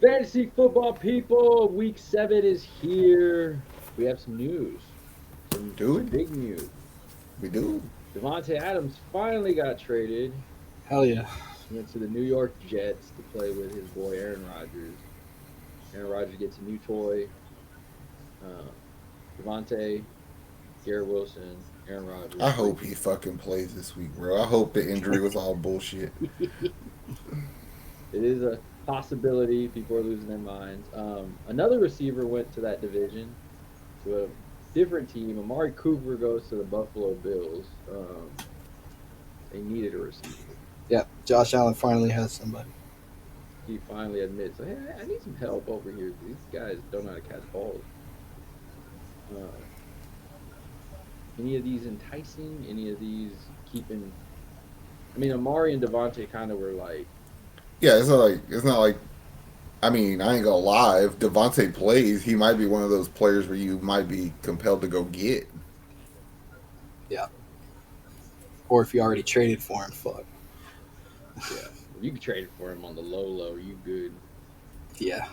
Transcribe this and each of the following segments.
Fantasy football people, week 7 is here. We have some news. Some Dude, big news. we do. Devante Adams finally got traded. Hell yeah. He went to the New York Jets to play with his boy Aaron Rodgers. Aaron Rodgers gets a new toy. Uh, Devante, Garrett Wilson, Aaron I Rodgers. hope he fucking plays this week, bro. I hope the injury was all bullshit. It is a possibility. People are losing their minds. Another receiver went to that division to a different team. Amari Cooper goes to the Buffalo Bills. They needed a receiver. Yeah, Josh Allen finally has somebody. He finally admits, hey, I need some help over here. These guys don't know how to catch balls. Uh, any of these enticing? Any of these keeping? I mean, Amari and Devontae kind of were like, Yeah, it's not like. I mean, I ain't gonna lie. If Devontae plays, he might be one of those players where you might be compelled to go get. Yeah. Or if you already traded for him, fuck. yeah, if you could trade for him on the low, you good. Yeah.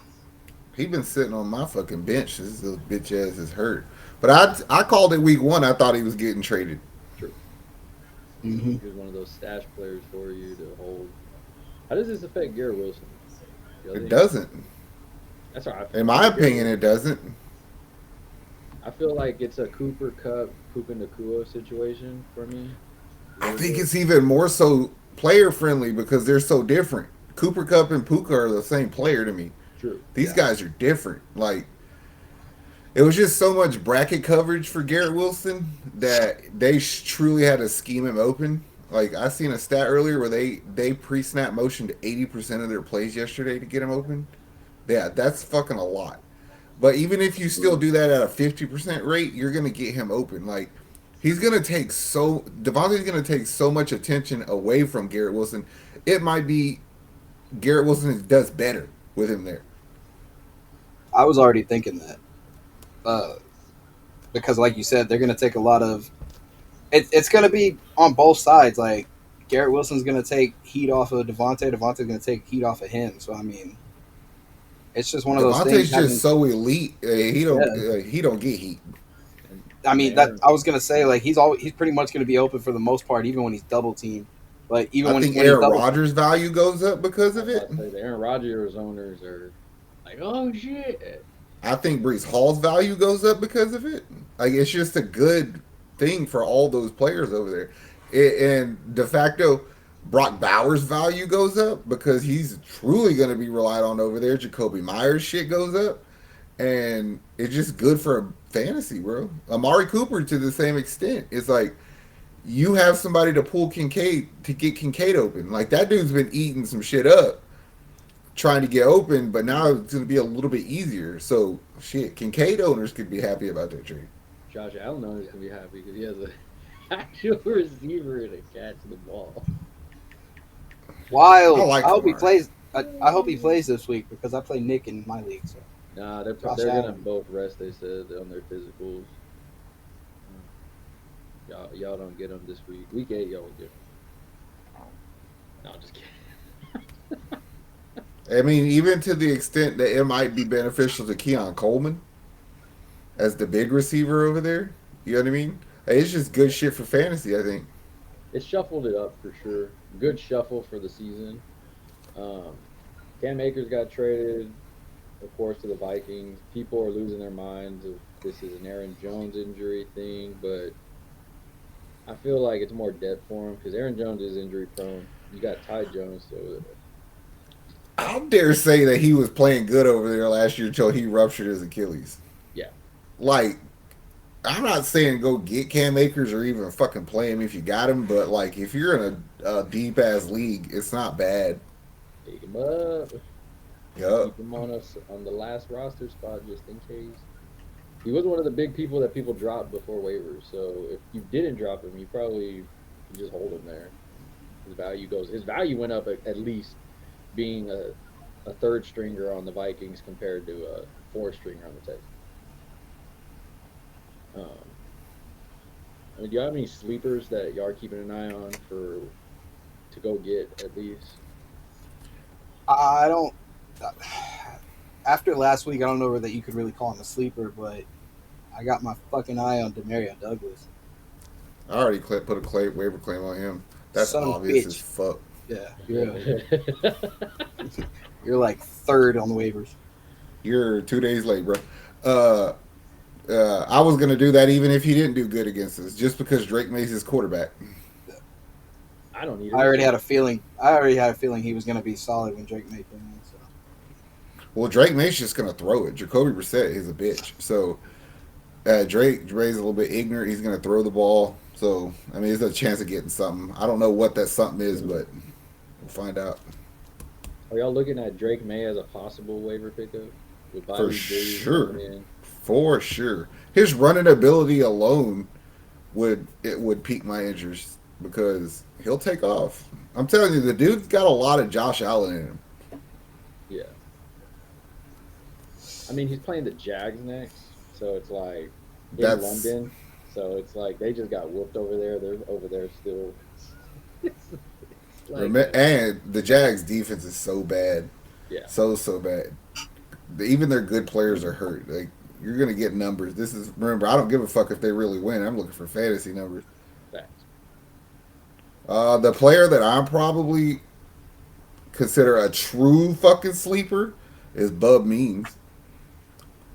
He been sitting on my fucking bench since this bitch ass is hurt. But I called it week 1. I thought he was getting traded. True. Mm-hmm. He was one of those stash players for you to hold. How does this affect Garrett Wilson? Does It it? doesn't. That's all right. In my opinion, it doesn't. I feel like it's a Cooper Cup, Puka Nakua situation for me. A I little think bit. it's even more so player friendly because they're so different. Cooper Cup and Puka are the same player to me. True. These Yeah. guys are different. Like it was just so much bracket coverage for Garrett Wilson that they truly had to scheme him open. Like I seen a stat earlier where they pre-snap motioned 80% of their plays yesterday to get him open. Yeah, that's fucking a lot. But even if you still do that at a 50% rate, you're gonna get him open. Like he's gonna take so Devontae's gonna take so much attention away from Garrett Wilson. It might be Garrett Wilson does better with him there. I was already thinking that. Uh, because, like you said, they're going to take a lot of. It's going to be on both sides. Like, Garrett Wilson's going to take heat off of Devontae. Devontae's going to take heat off of him. So, I mean, it's just one of those things. Devontae's just so elite. Yeah. He don't get heat. And, I and mean, that Aaron, I was going to say, like, he's pretty much going to be open for the most part, even when he's double teamed. But even I when think he's Aaron double. Rodgers' value goes up because I of was it. about to say the Aaron Rodgers owners are like, oh shit. I think Brees Hall's value goes up because of it. Like it's just a good thing for all those players over there. And de facto, Brock Bowers' value goes up because he's truly going to be relied on over there. Jacoby Myers' shit goes up, and it's just good for fantasy, bro. Amari Cooper to the same extent. It's like you have somebody to pull Kincaid to get Kincaid open. Like that dude's been eating some shit up trying to get open, but now it's going to be a little bit easier. So shit, Kincaid owners could be happy about that trade. Josh Allen owners can be happy because he has a actual receiver to catch the ball. Wild. I like I hope he Kamara. plays. I hope he plays this week because I play Nick in my league. So. Nah, they're Josh gonna Allen. both rest. They said on their physicals. Y'all don't get them this week. Week 8, y'all will get them. No, I'm just kidding. I mean, even to the extent that it might be beneficial to Keon Coleman as the big receiver over there. You know what I mean? It's just good shit for fantasy, I think. It shuffled it up for sure. Good shuffle for the season. Um, Cam Akers got traded, of course, to the Vikings. People are losing their minds if this is an Aaron Jones injury thing, but I feel like it's more depth for him because Aaron Jones is injury prone. You got Ty Jones still with it. I'll dare say that he was playing good over there last year until he ruptured his Achilles. Yeah, Like, I'm not saying go get Cam Akers or even fucking play him if you got him, but like if you're in a deep ass league, it's not bad. pick him up. Yup. Keep him on us on the last roster spot just in case. He was one of the big people that people dropped before waivers. So if you didn't drop him, you probably just hold him there. His value went up at least being a third stringer on the Vikings compared to a fourth stringer on the Texans. I mean, do you have any sleepers that y'all are keeping an eye on to go get at least? I don't. after last week, I don't know that you could really call him a sleeper, but I got my fucking eye on Demario Douglas. I already put a waiver claim on him. That's Son of a obvious as bitch. fuck. Yeah, you're like third on the waivers. You're 2 days late, bro. Uh, I was gonna do that even if he didn't do good against us, just because Drake Mays is quarterback. I don't need a I already had receiver. a feeling. I already had a feeling he was going to be solid when Drake made him. So. Well, Drake Mays just gonna throw it. Jacoby Brissett is a bitch. So Dre's a little bit ignorant. He's gonna throw the ball. So I mean, there's a chance of getting something. I don't know what that something is, but we'll find out Are y'all looking at Drake May as a possible waiver pickup with bye for week days coming sure. in? For sure, his running ability alone would pique my interest because he'll take off. I'm telling you, the dude's got a lot of Josh Allen in him. Yeah. I mean, he's playing the Jags next, so it's like in That's London. So it's like they just got whooped over there. They're over there still. It's like, and the Jags defense is so bad, yeah, so bad. Even their good players are hurt. Like you're gonna get numbers. This is remember. I don't give a fuck if they really win. I'm looking for fantasy numbers. facts. The player that I'm probably consider a true fucking sleeper is Bub Means,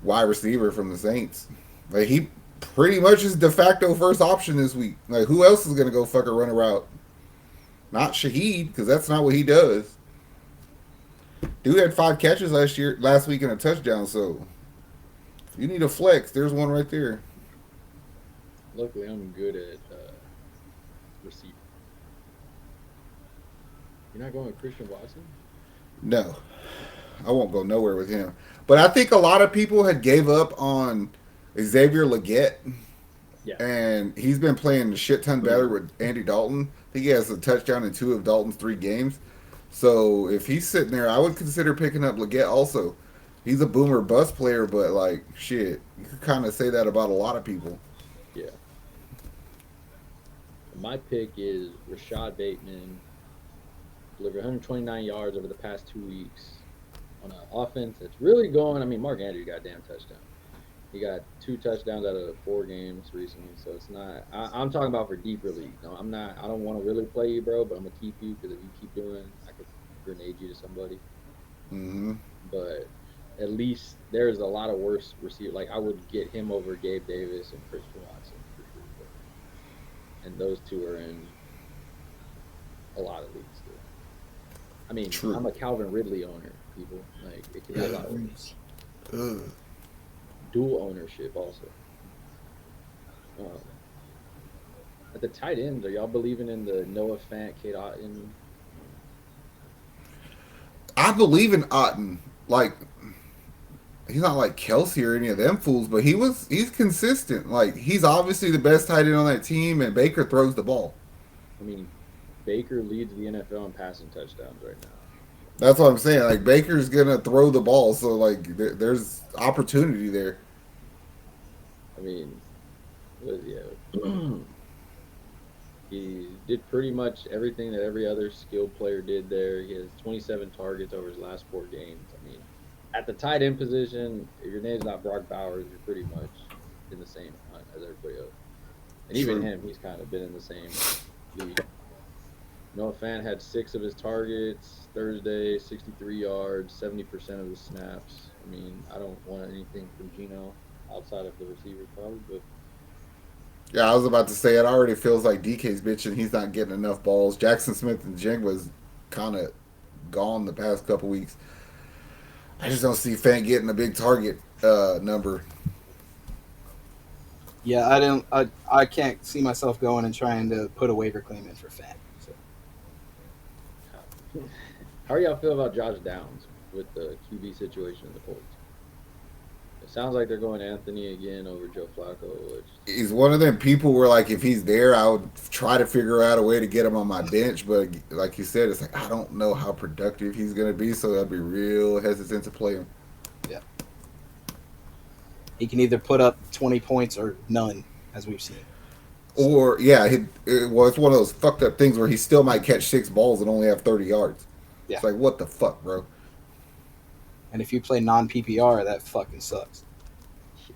wide receiver from the Saints. Like he pretty much is de facto first option this week. Like who else is gonna go fucking run a route? Not Shaheed, because that's not what he does. Dude had 5 catches last week, and a touchdown. So if you need a flex, there's one right there. Luckily, I'm good at receiver. You're not going with Christian Watson? No, I won't go nowhere with him. But I think a lot of people had gave up on Xavier Leggett, Yeah. and he's been playing a shit ton better with Andy Dalton. I think he has a touchdown in 2 of Dalton's 3 games. So if he's sitting there, I would consider picking up Leggett also. He's a boomer bust player, but like shit, you could kind of say that about a lot of people. Yeah. My pick is Rashad Bateman. Delivered 129 yards over the past 2 weeks on an offense that's really going. I mean, Mark Andrews got a damn touchdown. He got 2 touchdowns out of 4 games recently, so it's not. I'm talking about for deeper league. No, I'm not. I don't want to really play you, bro, but I'm gonna keep you because if you keep doing, I could grenade you to somebody. Mm-hmm. But at least there's a lot of worse receiver. Like I would get him over Gabe Davis and Christian Watson for sure. And those 2 are in a lot of leagues still. I mean, True. I'm a Calvin Ridley owner, people. Like it could be a lot worse. Ugh. Dual ownership also. Um, at the tight ends, are y'all believing in the Noah Fant, Kate Otten? I believe in Otten. Like he's not like Kelsey or any of them fools, but he's consistent. Like he's obviously the best tight end on that team, and Baker throws the ball. I mean, Baker leads the NFL in passing touchdowns right now. That's what I'm saying. Like Baker's gonna throw the ball, so like there's opportunity there. I mean, yeah. He did pretty much everything that every other skilled player did there. He has 27 targets over his last 4 games. I mean, at the tight end position, if your name's not Brock Bowers, you're pretty much in the same hunt as everybody else. And even True. him, he's kind of been in the same league. Noah Fant had 6 of his targets Thursday, 63 yards, 70% of the snaps. I mean, I don't want anything from Gino outside of the receiver probably, but Yeah, I was about to say it already feels like DK's bitching he's not getting enough balls. Jackson Smith and Jingwa's kind of gone the past couple weeks. I just don't see Fant getting a big target number. Yeah, I don't. I can't see myself going and trying to put a waiver claim in for Fant. So. how are y'all feel about Josh Downs with the QB situation in the Colts? It sounds like they're going Anthony again over Joe Flacco, which He's one of them people where like if he's there, I would try to figure out a way to get him on my bench. But like you said, it's like I don't know how productive he's gonna be, so I'd be real hesitant to play him. Yeah. He can either put up 20 points or none, as we've seen. Or yeah, well, it's one of those fucked up things where he still might catch 6 balls and only have 30 yards. Yeah. It's like what the fuck, bro. And if you play non PPR, that fucking sucks. Yeah.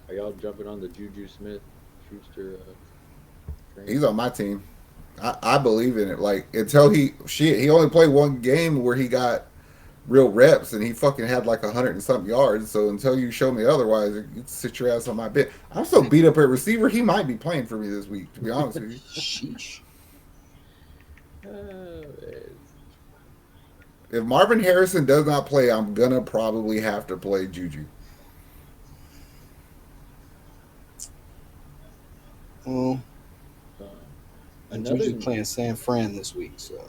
Are y'all jumping on the Juju Smith Schuster train? He's on my team. I believe in it. Like until he only played one game where he got real reps and he fucking had like 100 and something yards. So until you show me otherwise, you can sit your ass on my bench. I'm so beat up at receiver. He might be playing for me this week. To be honest with you. Sheesh. If Marvin Harrison does not play, I'm gonna probably have to play Juju. Well, Uh, and another. Juju's playing San Fran this week, so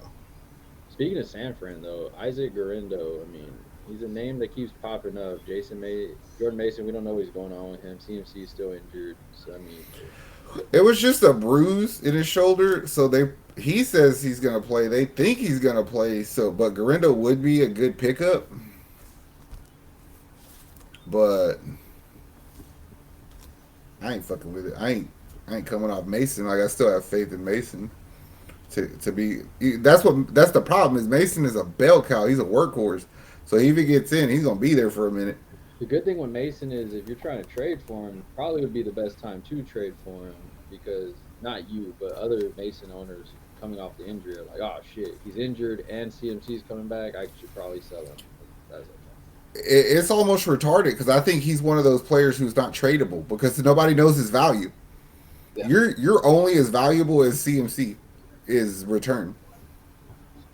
Speaking of San Fran, though, Isaac Garendo, I mean, he's a name that keeps popping up. Jordan Mason, we don't know what's going on with him. CMC is still injured. So, I mean, It was just a bruise in his shoulder, so he says he's gonna play. They think he's gonna play. So, but Garendo would be a good pickup, but I ain't fucking with it. I ain't coming off Mason. Like I still have faith in Mason to be. That's the problem is Mason is a bell cow. He's a workhorse. So if he gets in, he's gonna be there for a minute. the good thing with Mason is if you're trying to trade for him, probably would be the best time to trade for him because not you, but other Mason owners coming off the injury are like, oh shit, he's injured and CMC's coming back. I should probably sell him. That's okay. It's almost retarded because I think he's one of those players who's not tradable because nobody knows his value. yeah. You're only as valuable as CMC is return.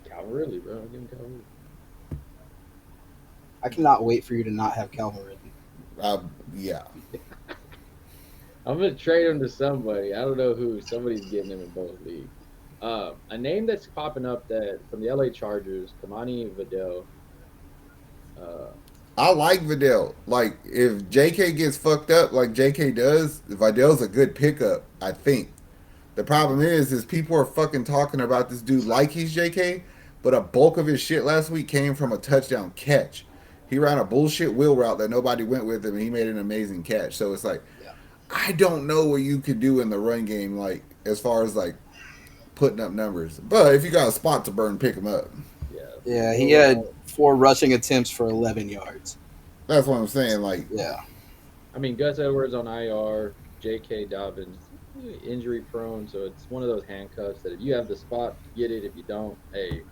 Calvin Ridley, bro. Give him Calvin Ridley. I cannot wait for you to not have Calvin Ridley. Yeah. I'm gonna trade him to somebody. I don't know who. Somebody's getting him in both leagues. A name that's popping up that from the LA Chargers, Kamani Vidal. I like Vidal. Like if JK gets fucked up like JK does, Vidal's a good pickup, I think. The problem is people are fucking talking about this dude like he's JK, but a bulk of his shit last week came from a touchdown catch. He ran a bullshit wheel route that nobody went with him, and he made an amazing catch. So it's like, Yeah. I don't know what you could do in the run game, like as far as like putting up numbers. But if you got a spot to burn, pick him up. Yeah. Yeah, he had 4 rushing attempts for 11 yards. That's what I'm saying. Like, Yeah. I mean, Gus Edwards on IR, J.K. Dobbins injury prone, so it's one of those handcuffs that if you have the spot, get it. If you don't, hey.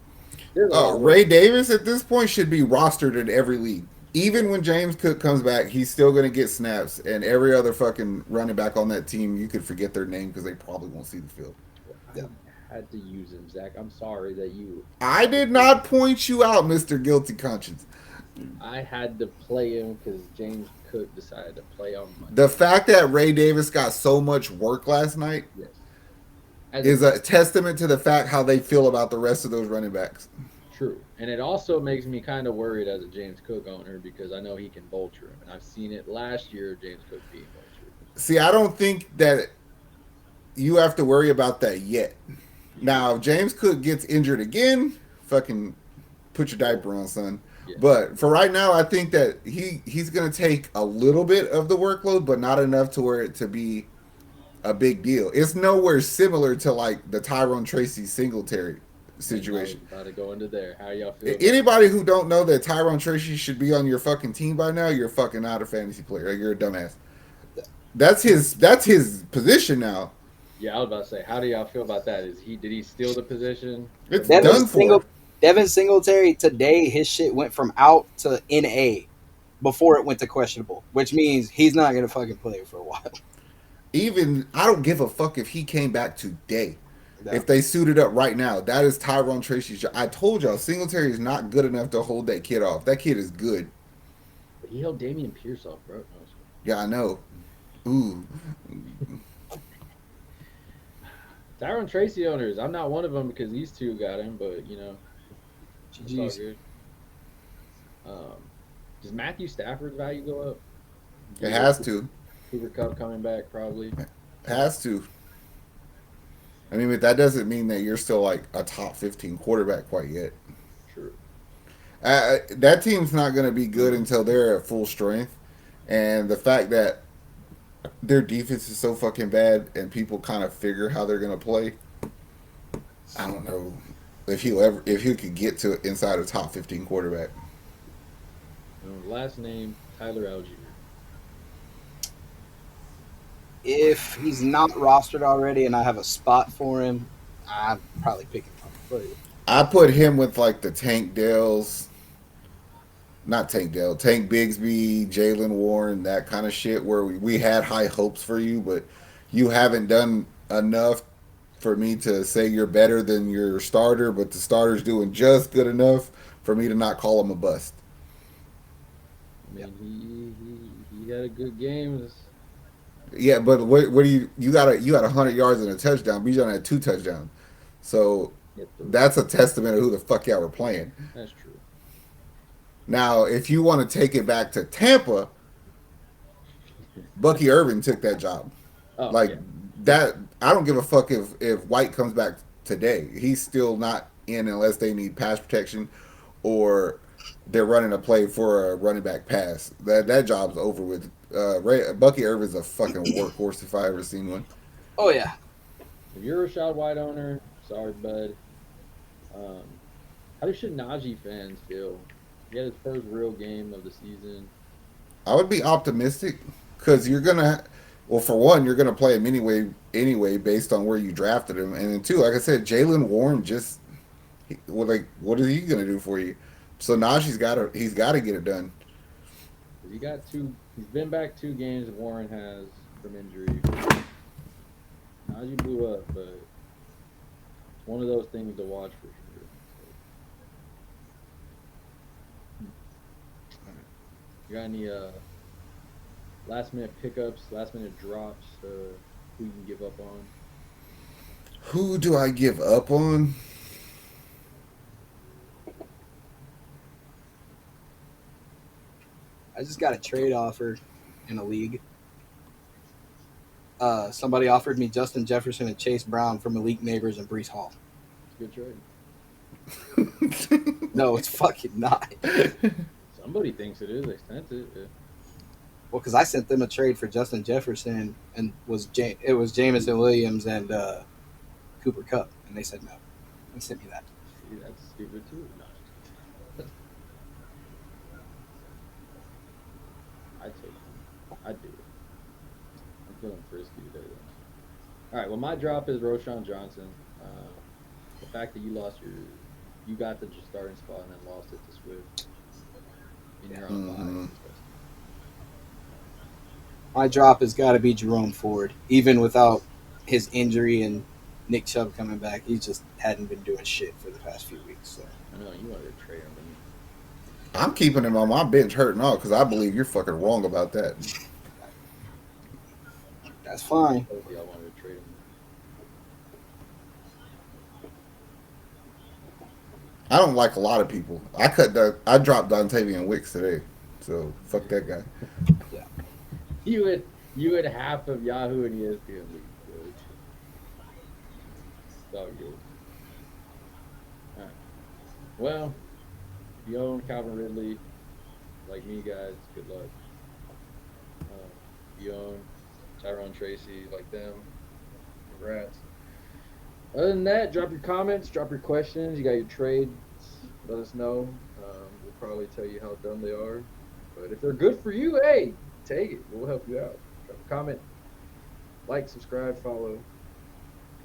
Ray Davis at this point should be rostered in every league. Even when James Cook comes back, he's still going to get snaps. And every other fucking running back on that team, you could forget their name because they probably won't see the field. I had to use him, Zach. I'm sorry that you. I did not point you out, Mr. Guilty Conscience. I had to play him because James Cook decided to play on Monday. The fact that Ray Davis got so much work last night Yes. is a testament to the fact how they feel about the rest of those running backs. True. And it also makes me kind of worried as a James Cook owner because I know he can vulture him. And I've seen it last year, James Cook being vultured. See, I don't think that you have to worry about that yet. Now, if James Cook gets injured again, fucking put your diaper on, son. Yeah. But for right now, I think that he's going to take a little bit of the workload, but not enough to where it to be a big deal. It's nowhere similar to like the Tyrone Tracy Singletary situation. I was about to go into there. How y'all feel? Anybody who don't know that Tyrone Tracy should be on your fucking team by now, you're fucking not a fantasy player. Like, you're a dumbass. That's his position now. Yeah, I was about to say, how do y'all feel about that? Did he steal the position? It's done for. Devin Singletary today, his shit went from out to NA before it went to questionable, which means he's not gonna fucking play for a while. Even I don't give a fuck if he came back today. No. If they suited up right now, that is Tyrone Tracy's job. I told y'all, Singletary is not good enough to hold that kid off. That kid is good. But he held Damian Pierce off, bro. Yeah, I know. Ooh. Tyrone Tracy owners, I'm not one of them because these two got him, but you know, it's all good. Does Matthew Stafford's value go up? It has to. Cooper Kupp coming back probably. Has to. I mean, but that doesn't mean that you're still like a top 15 quarterback quite yet. True. That team's not going to be good until they're at full strength. And the fact that their defense is so fucking bad and people kind of figure how they're going to play, I don't know if he could get to inside a top 15 quarterback. Last name Tyler Algier. If he's not rostered already and I have a spot for him, I'm probably picking him up. But I put him with like the Tank Dales, not Tank Dale, Tank Bigsby, Jalen Warren, that kind of shit where we had high hopes for you, but you haven't done enough for me to say you're better than your starter, but the starter's doing just good enough for me to not call him a bust. I mean, he had a good game. Yeah, but what do you got? You got 100 yards and a touchdown. Bijan had 2 touchdowns, so Hit three. that's a testament of who the fuck y'all were playing. That's true. Now, if you want to take it back to Tampa, Bucky Irvin took that job. Oh Like yeah, that, I don't give a fuck if White comes back today. He's still not in unless they need pass protection or they're running a play for a running back pass. That job's over with. Bucky Irvin's a fucking workhorse if I ever seen one. oh yeah, if you're a Rashad White owner, sorry, bud. Um, how should Najee fans feel? He had his first real game of the season. I would be optimistic because you're gonna. Well, for one, you're gonna play him anyway, based on where you drafted him, and then two, like I said, Jalen Warren just, well, like, what is he gonna do for you? So he's got to get it done. He got two. He's been back 2 games. Warren has from injury. Najee blew up, but it's one of those things to watch for sure. So, all right. You got any last minute pickups, last minute drops? Who you can give up on? Who do I give up on? I just got a trade offer in a league. Somebody offered me Justin Jefferson and Chase Brown for Malik Neighbors and Brees Hall. It's a good trade. No, it's fucking not. Somebody thinks it is. They sent it. Yeah. Well, because I sent them a trade for Justin Jefferson and it was Jameson Williams and Cooper Kupp, and they said no. They sent me that. See, that's stupid too. No. I'd take him. I'd do it. I'm feeling frisky today, though. All right. Well, my drop is Roshan Johnson. The fact that you got the starting spot and then lost it to Swift. And you're on bye. My drop has got to be Jerome Ford, even without his injury and Nick Chubb coming back. He just hadn't been doing shit for the past few weeks. So. I know you wanted to trade him. I'm keeping him on my bench hurting all because I believe you're fucking wrong about that. That's fine. Both of y'all wanted to trade him. I don't like a lot of people. I dropped Dontavian Wicks today, so fuck that guy. Yeah. You had half of Yahoo and ESPN leagues. So it's all good. All right. Well, if you own Calvin Ridley, like me, guys, good luck. If you own Tyrone Tracy, like them, congrats. Other than that, drop your comments, drop your questions. You got your trades, let us know. We'll probably tell you how dumb they are. But if they're good for you, hey, take it. We'll help you out. Drop a comment, like, subscribe, follow.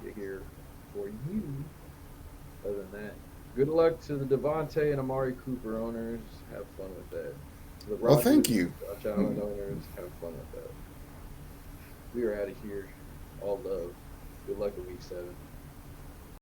Get here for you. Other than that, good luck to the Devante and Amari Cooper owners. Have fun with that. To the Well, thank you. Josh Allen owners, have fun with that. We are out of here. All love. Good luck in week 7.